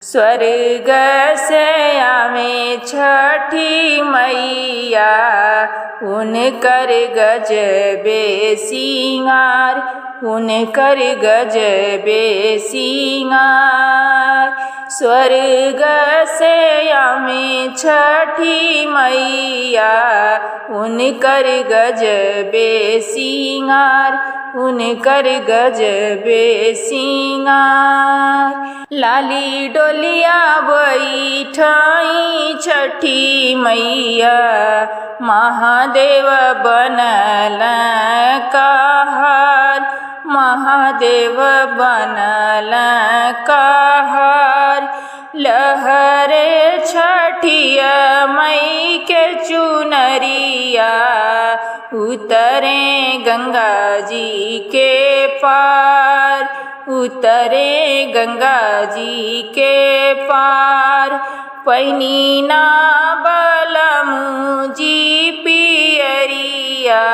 स्वर्ग से आवे छठी मैया, उनकर गजबे सिंगार, उनकर गजबे सिंगार। स्वर्ग से आवे छठी मैया, उनकर गजबे सिंगार, उनकर गजबे सिंगार। लाली डोलिया बैठाई छठी मैया, महादेव बनल कहार, महादेव बनल कहार। लहरे छठिया मई के चुनरिया, उतरे गंगा जी के पार, उतरे गंगा जी के पार। पैनी ना बलमु जी पियरिया,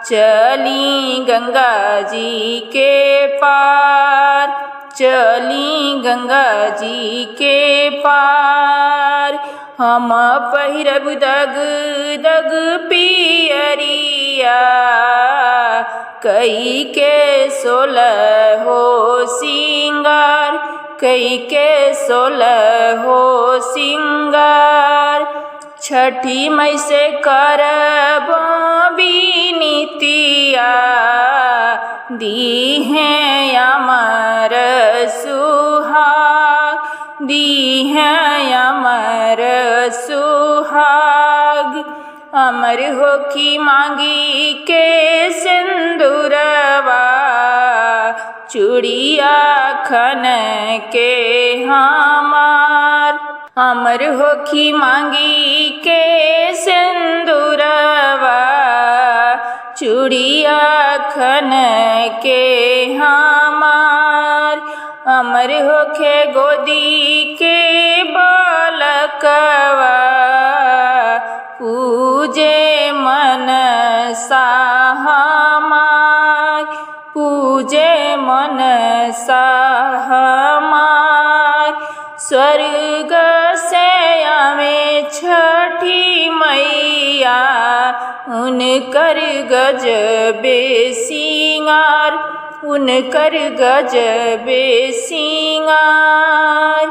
चली गंगा जी के पार, चली गंगा जी के पार। हम पहिरब दग दग पियरिया, कई के 16 हो सिंगार, कई के 16 हो सिंगार। छठी मई से करब बिनतिया, दी है अमर सुहाग, दी है अमर सुहाग। अमर होखी मांगी के सिंदूरवा, चूड़िया खन के हमार। अमर होखी मांगी के सिंदूरवा, चूड़िया खन के हमार। अमर होखे गोदी के बालकवा, पूजे मन हमार, पूजे मन हमार। स्वर्ग से आवे छठी मैया, उनकर गजबे सिंगार, उनकर गजबे सिंगार।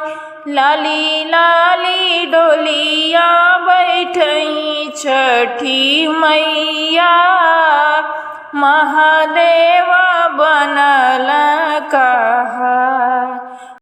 लाली लाली डोलिया बैठई छठी मैया, महादेव बनल कहार।